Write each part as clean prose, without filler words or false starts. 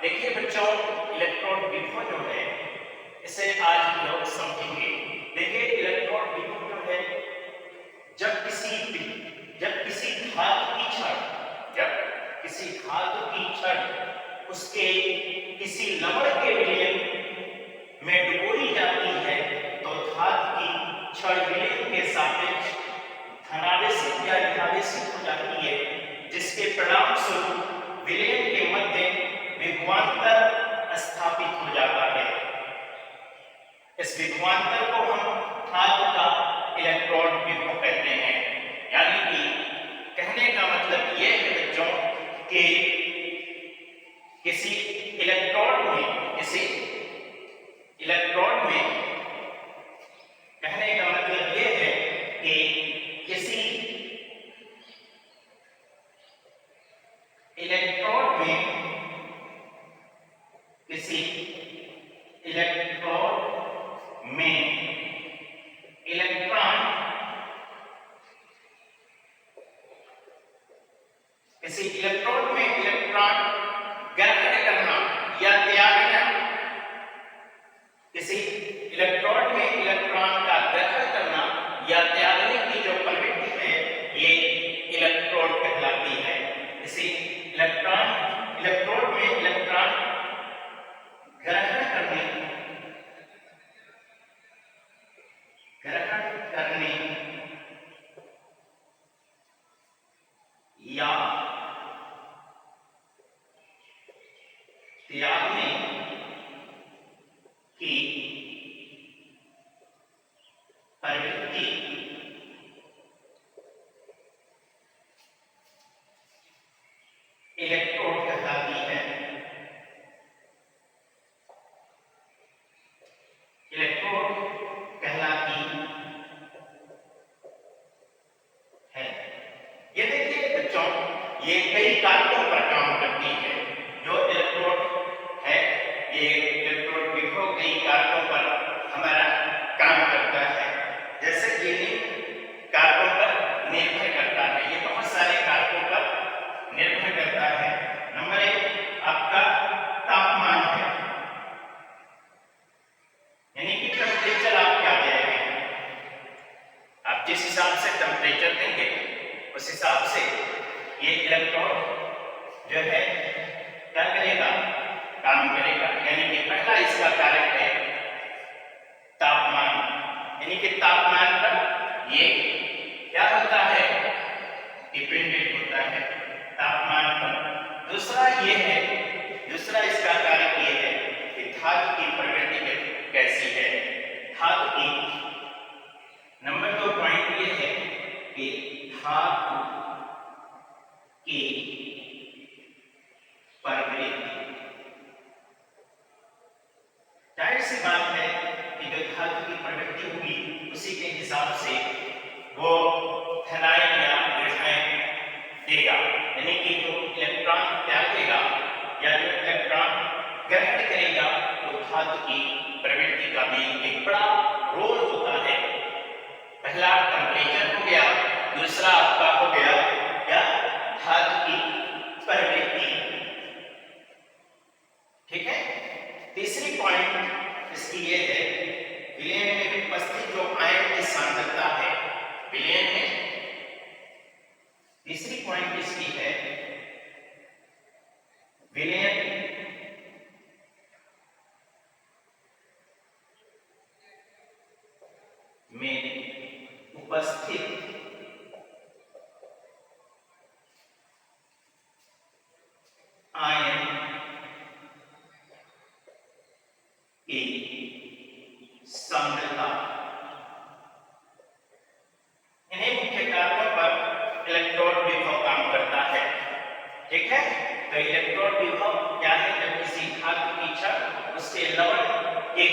देखिए बच्चों, इलेक्ट्रॉन विभव जो है इसे आज हम लोग समझेंगे। देखिए इलेक्ट्रॉन विभव जो है जब किसी धातु की छड़ जब किसी धातु की छड़ उसके किसी लवण के विलयन में डुबोई जाती है तो धातु की छड़ विलयन के सापेक्ष धनावेशित या ऋणावेशित हो जाती है, जिसके परिणाम स्वरूप विलयन के मध्य विभवांतर स्थापित हो जाता है। इस विभवांतर को हम धातु का इलेक्ट्रॉन विभव कहते हैं। यानी कि कहने का मतलब यह है बच्चों कि किसी इलेक्ट्रॉन में कहने का मतलब यह है कि किसी इलेक्ट्रॉन में इलेक्ट्रॉन ग्रहण करना या त्यागना, किसी इलेक्ट्रॉन में इलेक्ट्रॉन का ग्रहण करना या त्यागने की जो प्रवृत्ति है ये इलेक्ट्रोड कहलाती है। किसी इलेक्ट्रोड में इलेक्ट्रॉन ग्रहण करने या त्यागने की प्रवृत्ति इलेक्ट्रोड कहलाती है। इलेक्ट्रोड कहलाती है। ये देखिए बच्चों, ये कई कारकों पर काम करती है। जो इलेक्ट्रोड है ये इलेक्ट्रोड विभव कई कारकों पर हमारा काम करता है। जैसे ये कारकों पर निर्भर करता है, ये बहुत सारे कारकों पर निर्भर करता है। नंबर 1 आपका तापमान है, यानी कि टेम्परेचर आप क्या दे रहे हैं। आप जिस हिसाब से टेम्परेचर देंगे उस हिसाब से ये इलेक्ट्रॉन जो है क्या करेगा, काम करेगा। यानी कि पहला इसका कारक है तापमान, यानी कि तापमान पर ये क्या होता है, डिपेंडेंट होता है तापमान पर। दूसरा इसका कारक ये है कि धातु की प्रकृति कैसी है। धातु की नंबर 2 पॉइंट ये है कि धातु की प्रवृत्ति, जाहिर सी बात है कि जो धातु की प्रवृत्ति होगी उसी के हिसाब से वो धनायन या ऋणायन देगा। यानी कि जो इलेक्ट्रॉन त्यागेगा या जो इलेक्ट्रॉन ग्रहण करेगा वो धातु की प्रवृत्ति का भी एक बड़ा रोल होता है। पहला टेम्परेचर हो गया, दूसरा आपका हो गया या धातु की प्रवृत्ति। ठीक है। तीसरी पॉइंट इसकी ये है, विलयन में उपस्थित जो आयन की सांद्रता है, विलयन में तीसरी पॉइंट इसकी है, विलयन में उपस्थित आयन की सांद्रता। इन्हीं मुख्य कारकों पर इलेक्ट्रॉन विभव काम करता है। ठीक है। तो इलेक्ट्रॉन विभव क्या है, जब किसी धातु की छड़ उसके लवण के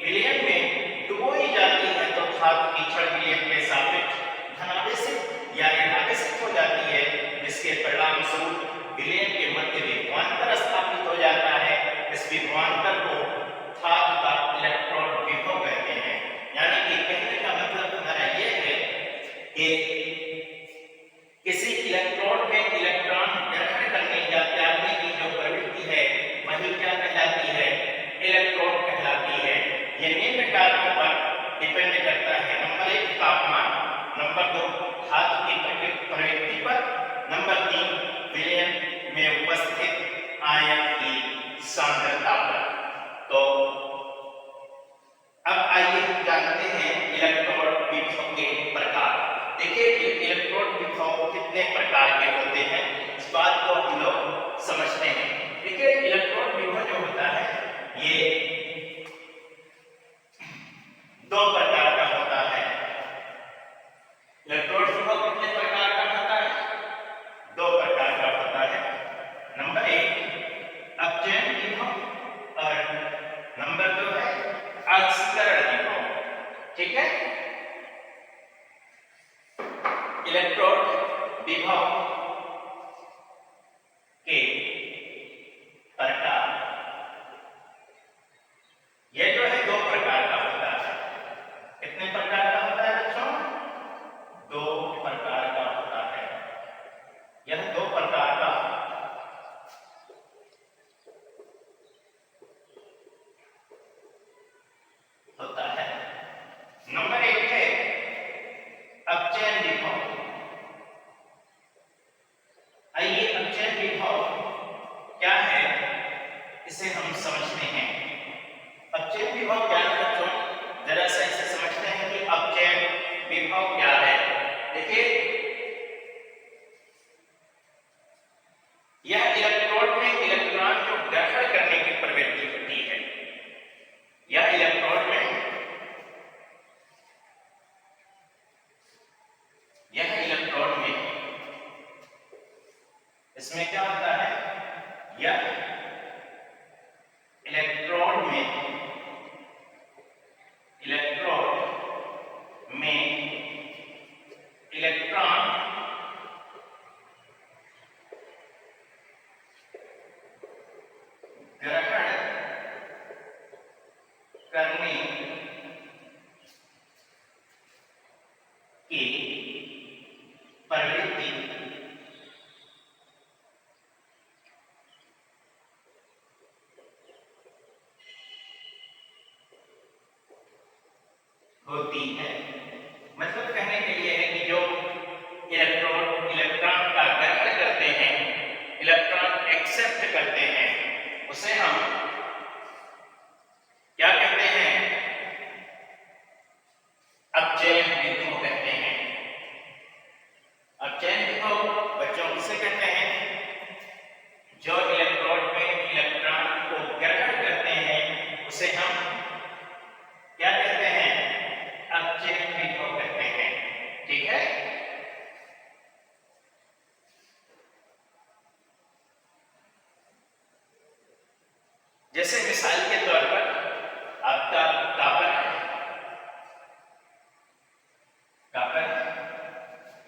विलयन में डुबोई जाती है तो धातु की छड़ विलयन के सापेक्ष धनावेशित या ऋणावेशित हो जाती है, जिसके परिणाम स्वरूप विलयन के मध्य विभवांतर स्थापित हो जाता है। इस विभवांतर को धातु का इलेक्ट्रॉन विभव कहते हैं। यानी कि कहने का मतलब हमारा यह है कि किसी इलेक्ट्रॉन में इलेक्ट्रॉन ग्रहण करने या त्यागने की जो प्रवृत्ति है वही में उपस्थित आयन की सांद्रता पर। तो अब आइए हम जानते हैं इलेक्ट्रॉन विभव के प्रकार। देखिए इलेक्ट्रॉन विभव कितने प्रकार के होते हैं, इस बात को हम लोग समझते हैं। देखिए इलेक्ट्रॉन विभव जो होता है ये दो प्रकार का होता है। इलेक्ट्रॉन विभव कितने प्रकार का होता है? दो प्रकार का होता है। नंबर एक अपचयन विभव और नंबर दो है ऑक्सीकरण विभव। ठीक है, इलेक्ट्रॉन विभव के प्रकार ये जो है दो प्रकार का होता है। कितने प्रकार का होता है बच्चों? दो प्रकार का होता है। यह दो प्रकार का होता है। नंबर एक है अपचयन विभव। आइए अपचयन विभव क्या है इसे हम समझते हैं। अपचयन विभव क्या है बच्चों? जरा सा इसे समझते हैं कि अपचयन विभव क्या है। देखिए यह इलेक्ट्रोड में इलेक्ट्रॉन को ग्रहण करने की प्रवृत्ति होती है। यह इलेक्ट्रोड में इसमें क्या होता है? यह इलेक्ट्रोड में इलेक्ट्रॉन ग्रहण करने की प्रवृत्ति होती है। मतलब कहने के लिए है कि जो इलेक्ट्रॉन का ग्रहण करते हैं, इलेक्ट्रॉन एक्सेप्ट करते हैं, उसे हम क्या कहते हैं? अपचयन विभव कहते हैं। अपचयन विभव बच्चों किसे कहते हैं? जो इलेक्ट्रोड में इलेक्ट्रॉन को ग्रहण करते हैं उसे हम क्या कहते हैं? अपचयन विभव कहते हैं। ठीक है, जैसे मिसाल के तौर पर आपका कॉपर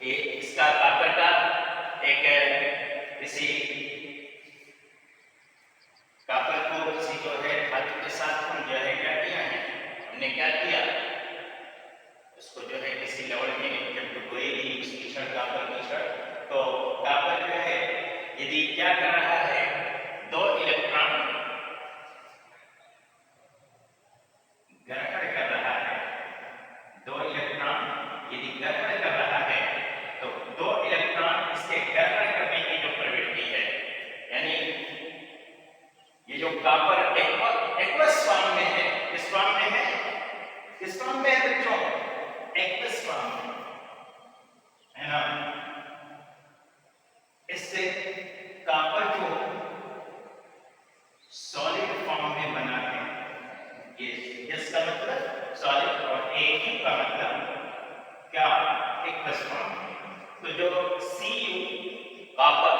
इसका कॉपर का एक किसी कॉपर को किसी जो है धातु के साथ हम जो है क्या किया है, हमने क्या किया, उसको जो है किसी लेवल में जब डुबोएगी उसकी क्षण कॉपर की क्षण, तो कॉपर जो है यदि क्या कर रहा है, दो इलेक्ट्रॉन ग्रहण कर रहा है, दो इलेक्ट्रॉन यदि ग्रहण कर रहा है तो दो इलेक्ट्रॉन इसके ग्रहण करने की जो प्रवृत्ति है, यानी ये जो कॉपर एक्वस फॉर्म में है, किस फॉर्म में है? किस फॉर्म में है बच्चों? एक्वस फॉर्म में है ना। इससे कॉपर जो सॉलिड फॉर्म में बना है, इसका मतलब सॉलिड और एक ही का मतलब क्या? Aqueous form. तो जो Cu कॉपर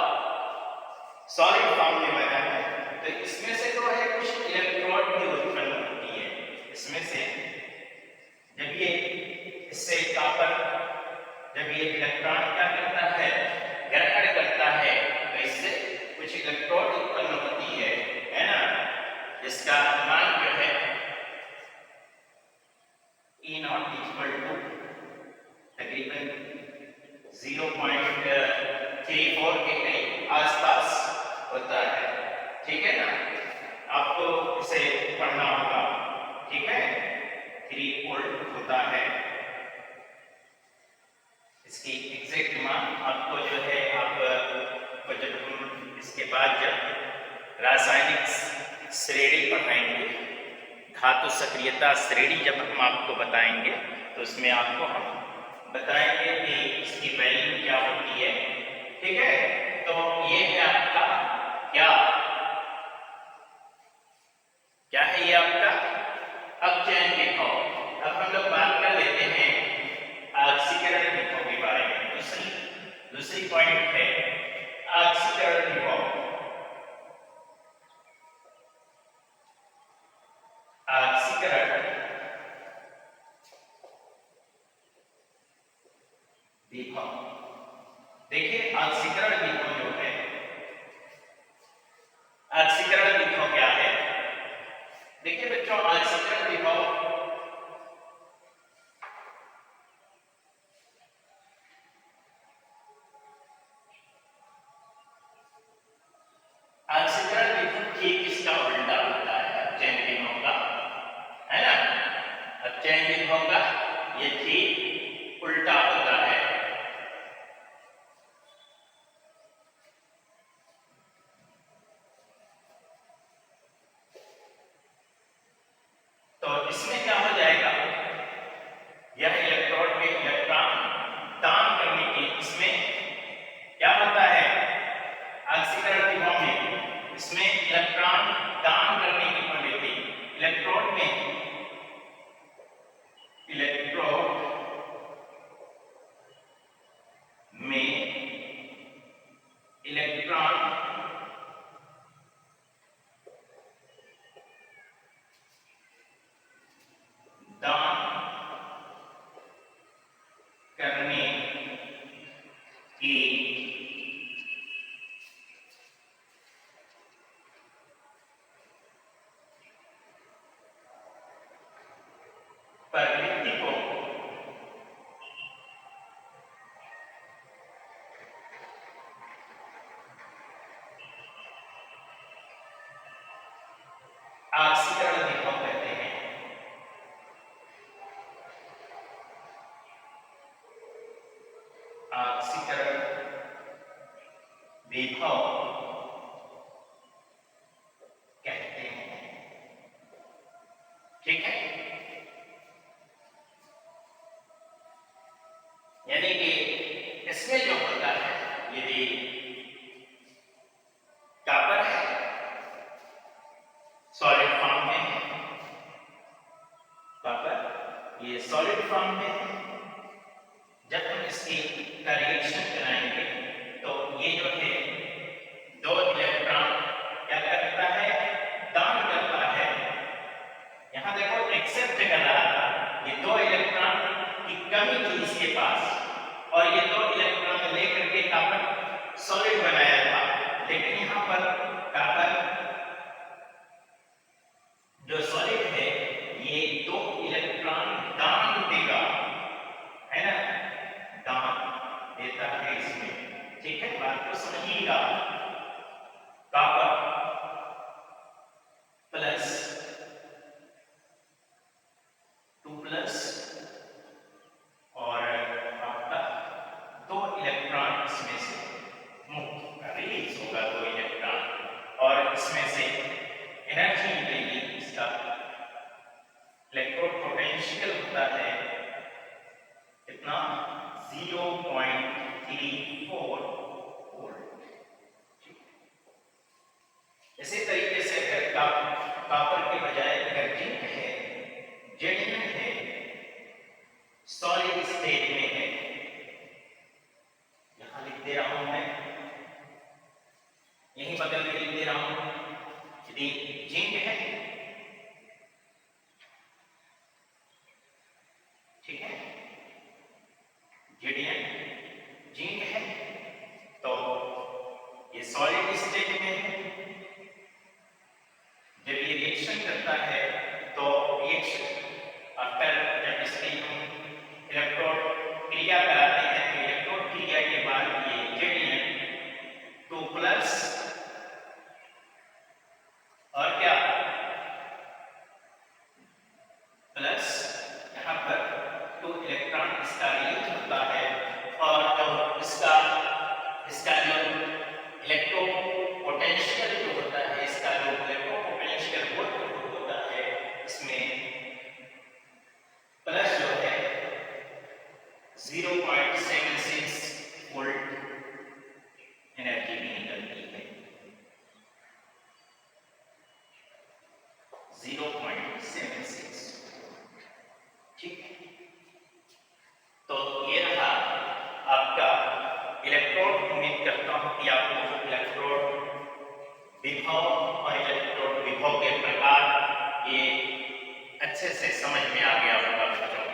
सॉलिड फॉर्म में बना है, तो इसमें से जो है कुछ इलेक्ट्रॉन भी उत्पन्न होती है। इसमें से जब ये इससे कॉपर जब ये इलेक्ट्रॉन क्या करता है, ग्रहण करता है, तो इससे कुछ इलेक्ट्रॉन उत्पन्न होती है ना, जिसका मान जो है E0 = तकरीबन 0.34 के करीब आसपास होता है। ठीक है ना, आपको इसे पढ़ना होगा। ठीक है, 3 वोल्ट होता है। इसकी एग्जैक्ट मान आपको जो है, आप जब हम इसके रासायनिक श्रेणी पढ़ाएंगे, धातु सक्रियता श्रेणी जब हम आपको बताएंगे तो उसमें आपको हम बताएंगे कि इसकी वैल्यू क्या होती है। ठीक है, तो ये है आपका क्या क्या है, ये आपका अपचयन विभव। अब हम लोग बात कर लेते हैं ऑक्सीकरण विभव के बारे में। दूसरी पॉइंट है ऑक्सीकरण विभव। ऑक्सीकरण विभव, देखिए ऑक्सीकरण विभव जो है, ऑक्सीकरण विभव क्या है? देखिए बच्चों, ऑक्सीकरण विभव ऑक्सीकरण विभव ठीक इसका उल्टा होता है अपचयन विभव का, है ना। अपचयन विभव का ये ठीक उल्टा होता है। तो इसमें क्या हो जाएगा, यह इलेक्ट्रोड में इलेक्ट्रॉन दान करने की, इसमें क्या होता है ऑक्सीकरण विभव में, इसमें इलेक्ट्रॉन दान करने की प्रवृत्ति, इलेक्ट्रोड में इलेक्ट्रॉन दान करने की प्रवृत्ति को ऑक्सीकरण विभव कहते हैं। ऑक्सीकरण विभव कहते हैं। ठीक है, यानी कि इसमें जो होता है, यदि कॉपर है सॉलिड फॉर्म में है, कॉपर ये सॉलिड फॉर्म में है, जब हम इसकी का रिएक्शन कराएंगे तो ये जो है दो इलेक्ट्रॉन क्या करता है, दान करता है। यहां देखो एक्सेप्ट कर रहा था, ये दो इलेक्ट्रॉन की कमी थी इसके पास और ये दो इलेक्ट्रॉन लेकर के कॉपर सॉलिड बनाया था, लेकिन यहां पर कॉपर जो सॉलिड है ये दो इलेक्ट्रॉन दान देगा, है ना, दान देता है इसमें। ठीक है, बात को समझिएगा। कॉपर प्लस 2+ और आपका दो इलेक्ट्रॉन इसमें से मुक्त रिलीज होगा, दो इलेक्ट्रॉन, और इसमें से एनर्जी मिलेगी। इसका इलेक्ट्रोड पोटेंशियल होता है कितना, 0.34 वोल्ट। इसी तरीके से अगर कॉपर के बजाय अगर जिंक है, जेडियम है, सॉलिड स्टेट में है, यहां लिख दे रहा हूं मैं, यहीं बगल में लिख दे रहा हूं, यदि जिंक है, ठीक है, जेडियम जिंक है, तो ये सॉलिड स्टेट में है। जब ये रिएक्शन करता है तो रिएक्शन आफ्टर, जब इसकी हम इलेक्ट्रोड क्रिया कराते हैं तो इलेक्ट्रोड क्रिया के बाद ये जेडियम 2+ और क्या अच्छे से समझ में आ गया होगा बच्चों।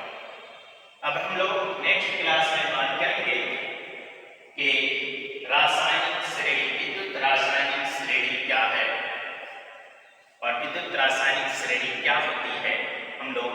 अब हम लोग नेक्स्ट क्लास में बात